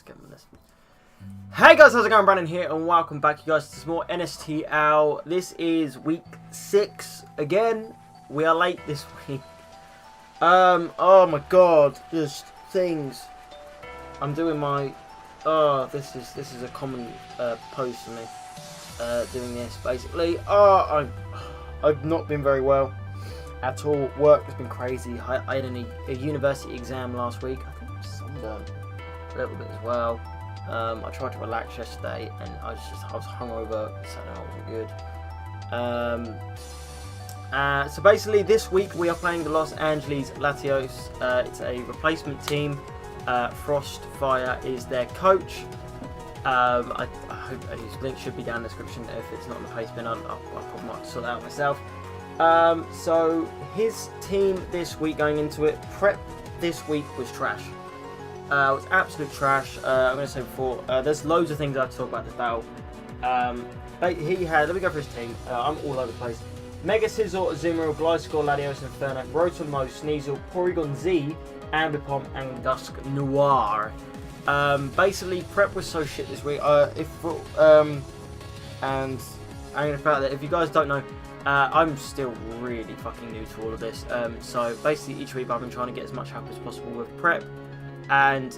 get on this. Hey guys, how's it going? Brandon here, and welcome back, you guys, to some more NSTL. This is week 6 again. We are late this week. Oh my god, just things. I'm doing my. Oh, this is a common post for me. Doing this basically. I've not been very well at all. Work has been crazy. I had a university exam last week. I think I was sunburned a little bit as well. I tried to relax yesterday and I was hungover, so that wasn't good. So basically this week we are playing the Los Angeles Latios. It's a replacement team. FrostFire is their coach. I hope his link should be down in the description. If it's not in the placement, I'll probably might sort that out myself. So his team this week, going into it, prep this week was trash. It was absolute trash. I'm going to say before, there's loads of things I have to talk about this battle. But he had, let me go for his team. I'm all over the place. Mega Sizzle, Azumarill, Gliscor, Latios, Inferno, Rotomo, Sneasel, Porygon Z, Ambipom, and Dusk Noir. Basically, prep was so shit this week. And I'm going to fact that if you guys don't know, I'm still really fucking new to all of this. So basically, each week I've been trying to get as much help as possible with prep. And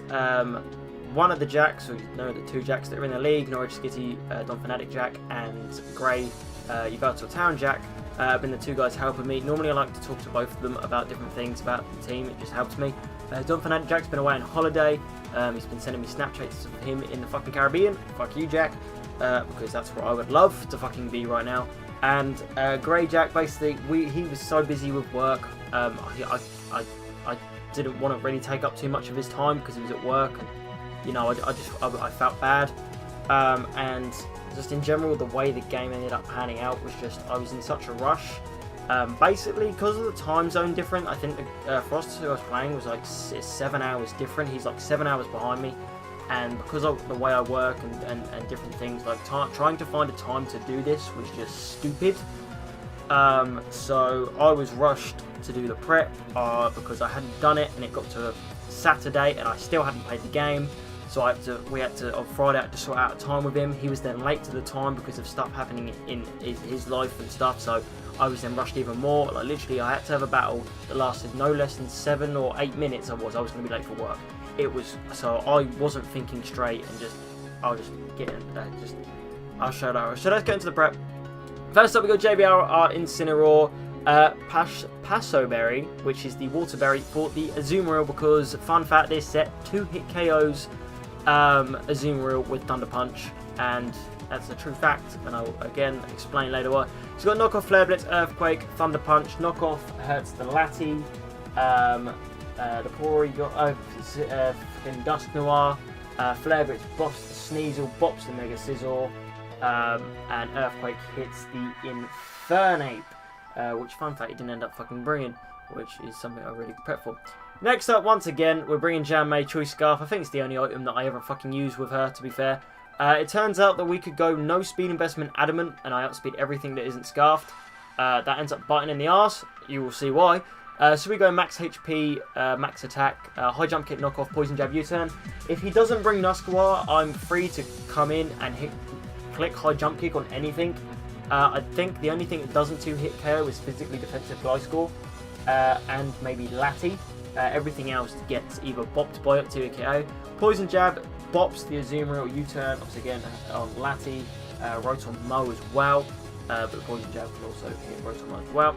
one of the Jacks, or no, the 2 Jacks that are in the league, Norwich Skitty, Don Fanatic Jack, and Grey, Ubalto Town Jack, have been the 2 guys helping me. Normally I like to talk to both of them about different things about the team, it just helps me. Don Fanatic Jack's been away on holiday. He's been sending me Snapchats of him in the fucking Caribbean. Fuck you, Jack, because that's where I would love to fucking be right now. And Grey Jack, basically, he was so busy with work. I didn't want to really take up too much of his time because he was at work, and you know, I felt bad. And just in general, the way the game ended up panning out was just, I was in such a rush. Basically, because of the time zone difference, I think the Frost who I was playing was like 7 hours different. He's like 7 hours behind me, and because of the way I work and different things, like trying to find a time to do this was just stupid. So I was rushed to do the prep because I hadn't done it, and it got to Saturday and I still hadn't played the game. So we had to on Friday, I had to sort out a time with him. He was then late to the time because of stuff happening in his life and stuff. So I was then rushed even more. Like literally, I had to have a battle that lasted no less than 7 or 8 minutes. I was going to be late for work. It was, so I wasn't thinking straight, and I was just getting I'll show that. So let's get into the prep. First up, we got JBR Incineroar, Paso Berry, which is the Water Berry for the Azumarill, because fun fact, this set 2 hit KOs Azumarill with Thunder Punch, and that's a true fact, and I'll again explain later why. So we've got Knockoff, Flare Blitz, Earthquake, Thunder Punch. Knockoff hurts the Lati, the Porygon, fucking Dusk Noir, Flare Blitz bops the Sneasel, bops the Mega Sizzle, and Earthquake hits the Infernape, which fun fact, he didn't end up fucking bringing, which is something I really prepped for. Next up, once again, we're bringing Jan May Choice Scarf. I think it's the only item that I ever fucking use with her, to be fair. It turns out that we could go no speed investment Adamant, and I outspeed everything that isn't scarfed. That ends up biting in the arse. You will see why. So we go max HP, max attack, high jump kick, knockoff, poison jab, U-turn. If he doesn't bring Dusknoir, I'm free to come in and click high jump kick on anything. I think the only thing that doesn't 2-hit KO is physically defensive Gliscor, and maybe Lati. Everything else gets either bopped by up to KO. Poison jab bops the Azumarill, U-turn, once again on Lati, Rotomo as well, but the poison jab can also hit Rotomo as well.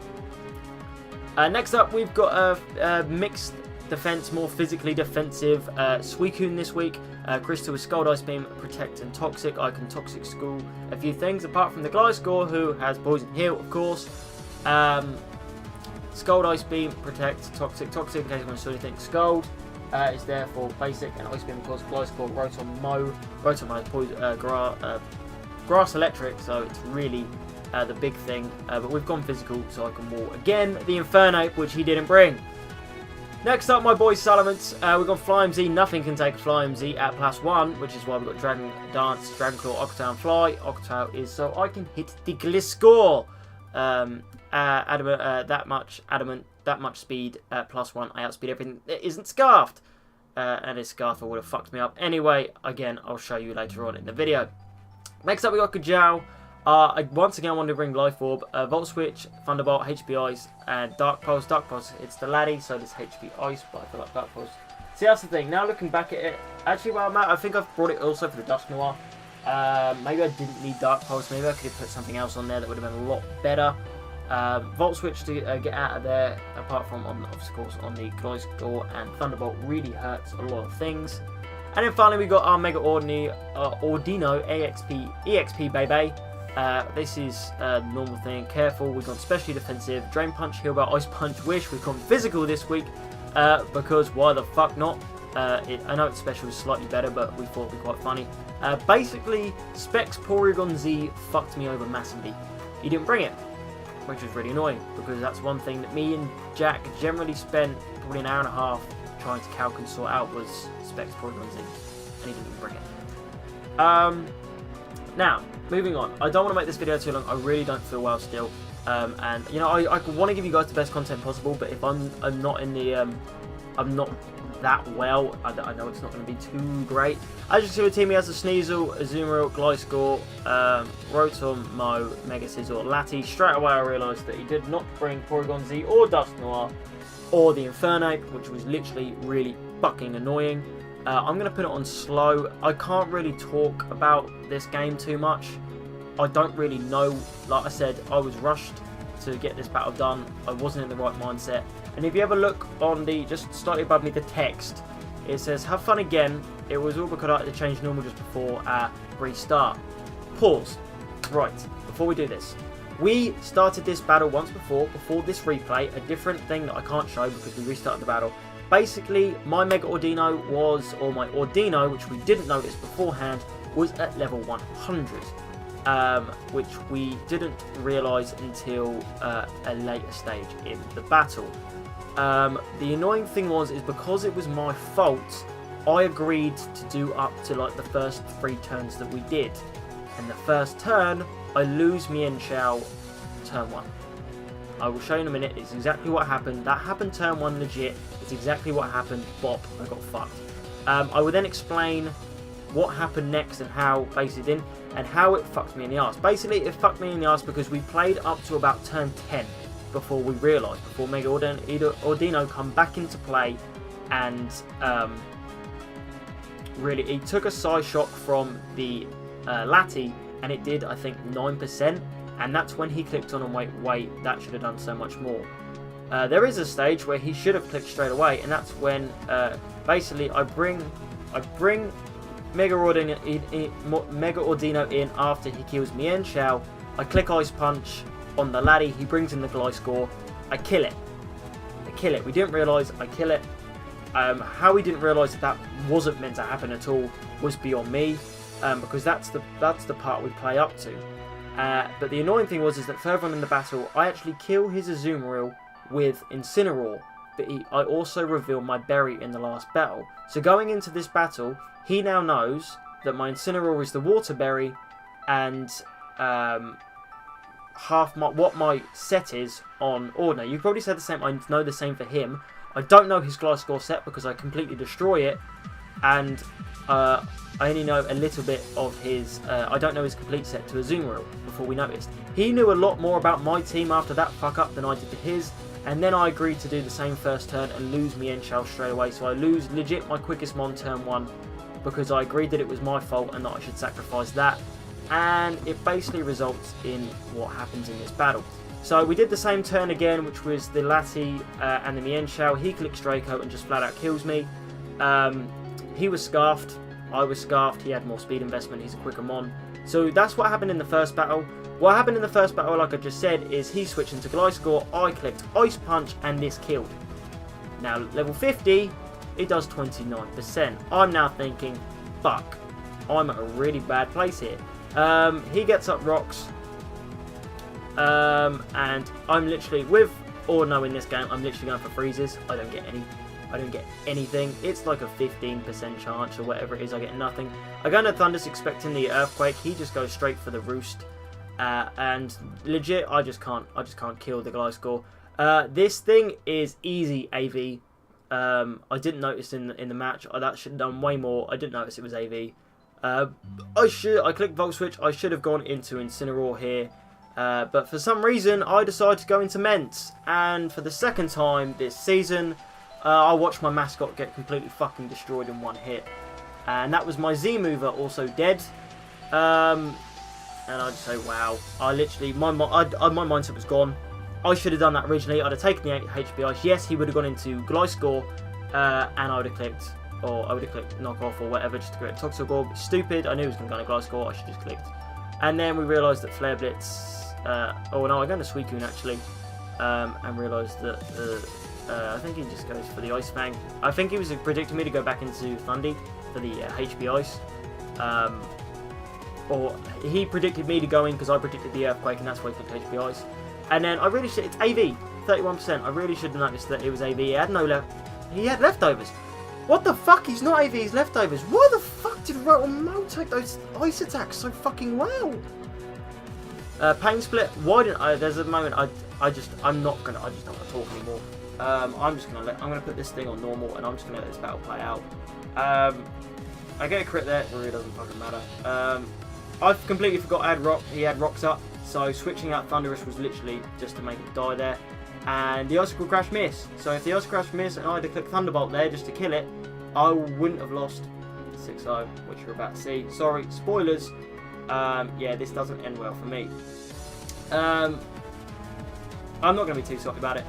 Next up, we've got a mixed defense, more physically defensive Suicune this week. Crystal with Scald Ice Beam, Protect, and Toxic. I can Toxic School a few things, apart from the Gliscor, who has Poison Heal, of course. Scald Ice Beam, Protect, Toxic, in case you want to do anything. Scald is there for basic, and Ice Beam, of course. Gliscor, Rotomo is Poison, Grass Electric, so it's really the big thing. But we've gone physical, so I can wall again the Infernape, which he didn't bring. Next up, my boy Salamence. We've got Flyme Z. Nothing can take Flyme Z at +1, which is why we've got Dragon Dance, Dragon Claw, Octotail, and Fly. Octotail is so I can hit the Gliscor. Adamant, that much speed at +1. I outspeed everything that isn't scarfed. and his Scarfer would have fucked me up. Anyway, again, I'll show you later on in the video. Next up, we got Kajal. Once again, I wanted to bring Life Orb, Volt Switch, Thunderbolt, HP Ice, and Dark Pulse. Dark Pulse, it's the laddie, so this HP Ice, but I feel like Dark Pulse. See, that's the thing. Now looking back at it, actually, where I'm at, I think I've brought it also for the Dusk Noir. Maybe I didn't need Dark Pulse. Maybe I could have put something else on there that would have been a lot better. Volt Switch to get out of there, apart from, of course, on the Gliscor, and Thunderbolt really hurts a lot of things. And then finally, we got our Mega Ordino EXP baby. This is a normal thing. Careful, we've gone specially defensive. Drain Punch, Heal Bell, Ice Punch, Wish. We've gone physical this week because why the fuck not? I know its special is slightly better, but we thought it'd be quite funny. Basically, Specs Porygon Z fucked me over massively. He didn't bring it, which was really annoying because that's one thing that me and Jack generally spent probably an hour and a half trying to calc and sort out was Specs Porygon Z, and he didn't even bring it. Now, moving on. I don't want to make this video too long. I really don't feel well still. And, you know, I want to give you guys the best content possible, but if I'm not in the... I'm not that well. I know it's not going to be too great. As you see with team, he has a Sneasel, Azumarill, Gliscor, Rotom, Mo, Mega Sizzle, Lati. Straight away I realised that he did not bring Porygon Z or Dusk Noir or the Infernape, which was literally really fucking annoying. I'm going to put it on slow. I can't really talk about this game too much. I don't really know. Like I said, I was rushed to get this battle done. I wasn't in the right mindset. And if you ever look on the, just slightly above me, the text, it says, have fun again. It was all because I had to change normal just before restart. Pause. Right, before we do this. We started this battle once before this replay, a different thing that I can't show because we restarted the battle. Basically, my Mega Ordino was, or my Ordino, which we didn't notice beforehand, was at level 100. Which we didn't realise until a later stage in the battle. The annoying thing is because it was my fault, I agreed to do up to like the first 3 turns that we did. And the first turn, I lose Mienshao turn 1. I will show you in a minute. It's exactly what happened. That happened turn 1 legit. It's exactly what happened. Bop, I got fucked. I will then explain what happened next and how basically didn't, and how it fucked me in the arse. Basically, it fucked me in the arse because we played up to about turn 10 before we realised, before Mega Ordino come back into play, and really, he took a Psy Shock from the Lati, and it did, I think, 9%, and that's when he clicked on and wait, that should have done so much more. There is a stage where he should have clicked straight away, and that's when basically I bring Mega Ordino in after he kills Mienshao. I click Ice Punch on the laddie, he brings in the Gliscor, I kill it. We didn't realise, I kill it. How we didn't realise that wasn't meant to happen at all was beyond me, because that's the part we play up to. But the annoying thing is that further on in the battle, I actually kill his Azumarill with Incineroar, but I also reveal my berry in the last battle. So going into this battle, he now knows that my Incineroar is the Water Berry, and what my set is on Ordino. You probably said the same. I know the same for him. I don't know his Gliscor set because I completely destroy it, and I only know a little bit of his. I don't know his complete set to Azumarill before we noticed. He knew a lot more about my team after that fuck up than I did to his, and then I agreed to do the same first turn and lose Mienshao straight away. So I lose legit my quickest mon turn 1 because I agreed that it was my fault and that I should sacrifice that. And it basically results in what happens in this battle. So we did the same turn again, which was the Lati and the Mienshao. He clicks Draco and just flat out kills me. He was Scarfed, I was Scarfed, he had more speed investment, he's a quicker mon. So that's what happened in the first battle. What happened in the first battle, like I just said, is he switched into Gliscor, I clicked Ice Punch, and this killed. Now, level 50, it does 29%. I'm now thinking, fuck, I'm at a really bad place here. He gets up rocks, and I'm literally, with Ordino in this game, I'm literally going for freezes. I don't get anything. It's like a 15% chance or whatever it is. I get nothing. I go into Thunders expecting the Earthquake. He just goes straight for the Roost, and legit, I just can't kill the Gliscor. This thing is easy AV. I didn't notice in the match. That should have done way more. I didn't notice it was AV. I clicked Volt Switch. I should have gone into Incineroar here. But for some reason, I decided to go into Ments. And for the second time this season, I watched my mascot get completely fucking destroyed in one hit. And that was my Z mover also dead. And I just say, wow. I literally, my mindset was gone. I should have done that originally. I'd have taken the HP Ice. Yes, he would have gone into Gliscor. And I would have clicked, or I would have clicked Knock Off or whatever just to create Toxic Orb. Stupid. I knew he was going to go into Gliscor. I should have just clicked. And then we realised that Flare Blitz. Oh no, I'm going to Suicune actually. And realised that I think he just goes for the Ice Fang. I think he was predicting me to go back into Thundy for the HP Ice. Or he predicted me to go in because I predicted the Earthquake, and that's why he clicked HP Ice. And then I really should. It's AV, 31%. I really should have noticed that it was AV. He had no He had leftovers. What the fuck? He's not AV. He's leftovers. Why the fuck did Rotom take those ice attacks so fucking well? Pain Split. Why didn't I? There's a moment I just don't want to talk anymore. I'm gonna put this thing on normal, and I'm just gonna let this battle play out. I get a crit there. It really doesn't fucking matter. I completely forgot he had rocks up, so switching out Thunderous was literally just to make it die there. And the Icicle Crash miss. So if the Icicle Crash miss and I had to click Thunderbolt there just to kill it, I wouldn't have lost 6-0, which you're about to see. Sorry, spoilers. Yeah, this doesn't end well for me. I'm not going to be too sorry about it.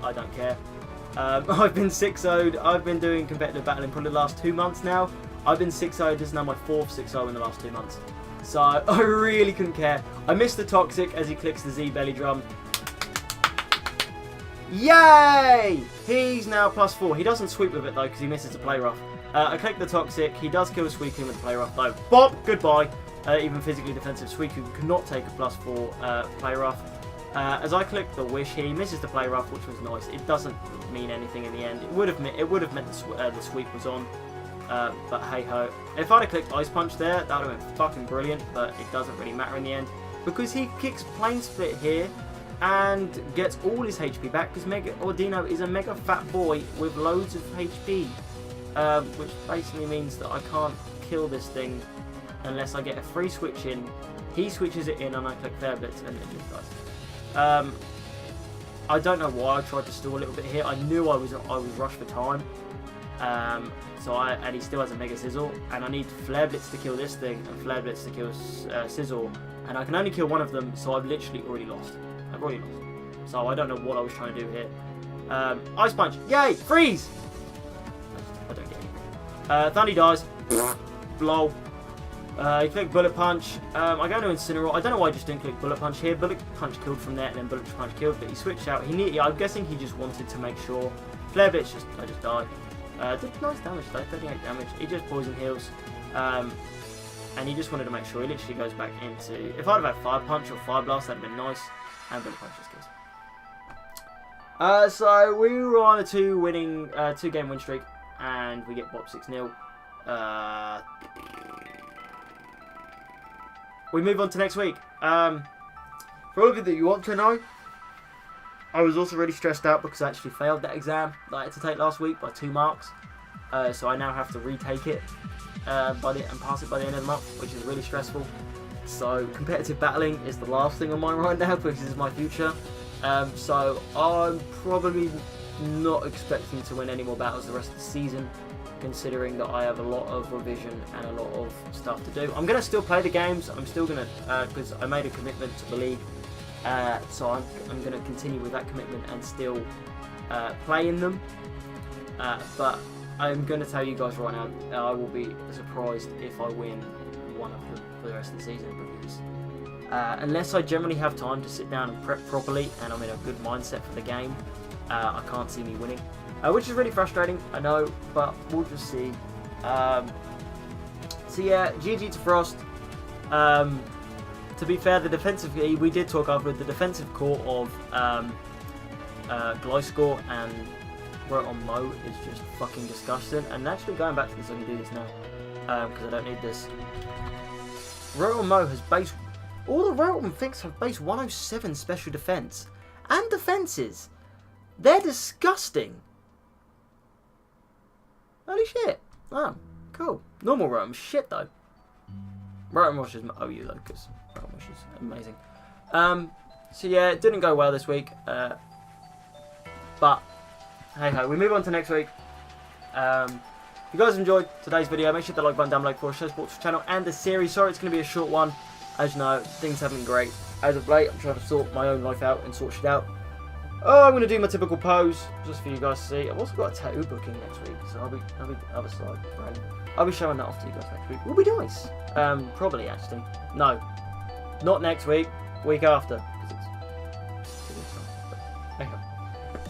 I don't care. I've been 6-0'd. I've been doing competitive battling probably the last 2 months now. I've been 6-0'd. This is now my 4th 6-0 in the last 2 months. So I really couldn't care. I missed the Toxic as he clicks the Z Belly Drum. Yay! He's now +4. He doesn't sweep with it though because he misses the Play Rough. I click the Toxic. He does kill Suicune with the Play Rough though. Bop! Goodbye. Even physically defensive Suicune could not take a +4 Play Rough. As I click the Wish here, he misses the Play Rough, which was nice. It doesn't mean anything in the end. It would have meant the sweep was on. But hey ho. If I'd have clicked Ice Punch there, that would have been fucking brilliant. But it doesn't really matter in the end because he kicks Plane Split here and gets all his HP back because Mega Ordino is a mega fat boy with loads of HP, which basically means that I can't kill this thing unless I get a free switch in. He switches it in and I click Flare Blitz and it just dies. I don't know why I tried to stall a little bit here. I knew I was rushed for time. And he still has a Mega Sizzle, and I need Flare Blitz to kill this thing and Flare Blitz to kill Sizzle, and I can only kill one of them, so I've literally already lost. So I don't know what I was trying to do here. Ice Punch, yay! Freeze! I don't get anything. Thundy dies. Lol. He clicked Bullet Punch. I go to Incineroar. I don't know why I just didn't click Bullet Punch here. Bullet Punch killed from there, and then Bullet Punch killed, but he switched out. I'm guessing he just wanted to make sure. Flare Blitz, I just died. Did nice damage though, 38 damage. He just poison heals. And he just wanted to make sure he literally goes back into. If I'd have had Fire Punch or Fire Blast, that'd have been nice. And Bullet Punch just kills. So we were on a 2-game win streak, and we get Bop 6-0. We move on to next week. For all of you that you want to know, I was also really stressed out because I actually failed that exam that I had to take last week by 2 marks. So I now have to retake it and pass it by the end of the month, which is really stressful. So competitive battling is the last thing on my mind now because this is my future. So I'm probably not expecting to win any more battles the rest of the season, considering that I have a lot of revision and a lot of stuff to do. I'm going to still play the games. I'm still going to, because I made a commitment to the league. So I'm going to continue with that commitment and still play in them. But I'm going to tell you guys right now, I will be surprised if I win one of them for the rest of the season, because unless I generally have time to sit down and prep properly and I'm in a good mindset for the game, I can't see me winning. Which is really frustrating, I know, but we'll just see. So yeah, GG to Frost. To be fair, we did talk after the defensive core of Gliscor and Rotom Mo is just fucking disgusting. And actually going back to this, I can do this now because I don't need this. Rotom Mo has base. All the Rotom things have base 107 special defense and defenses. They're disgusting. Holy shit. Oh, cool. Normal Rotom, shit though. Rotom Rush is my OU though, because Rotom Rush is amazing. So yeah, it didn't go well this week. But, hey ho, we move on to next week. If you guys enjoyed today's video, make sure to hit the like button down below for Show Sports channel and the series. Sorry, it's going to be a short one. As you know, things haven't been great. As of late, I'm trying to sort my own life out and sort shit out. Oh, I'm going to do my typical pose, just for you guys to see. I've also got a tattoo booking next week, so I'll be other side. I'll be showing that off to you guys next week. Will be nice. Probably actually. No, not next week. Week after.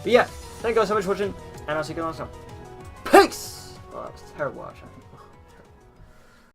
But yeah, thank you guys so much for watching, and I'll see you guys next time. Peace! Oh, that was terrible, actually.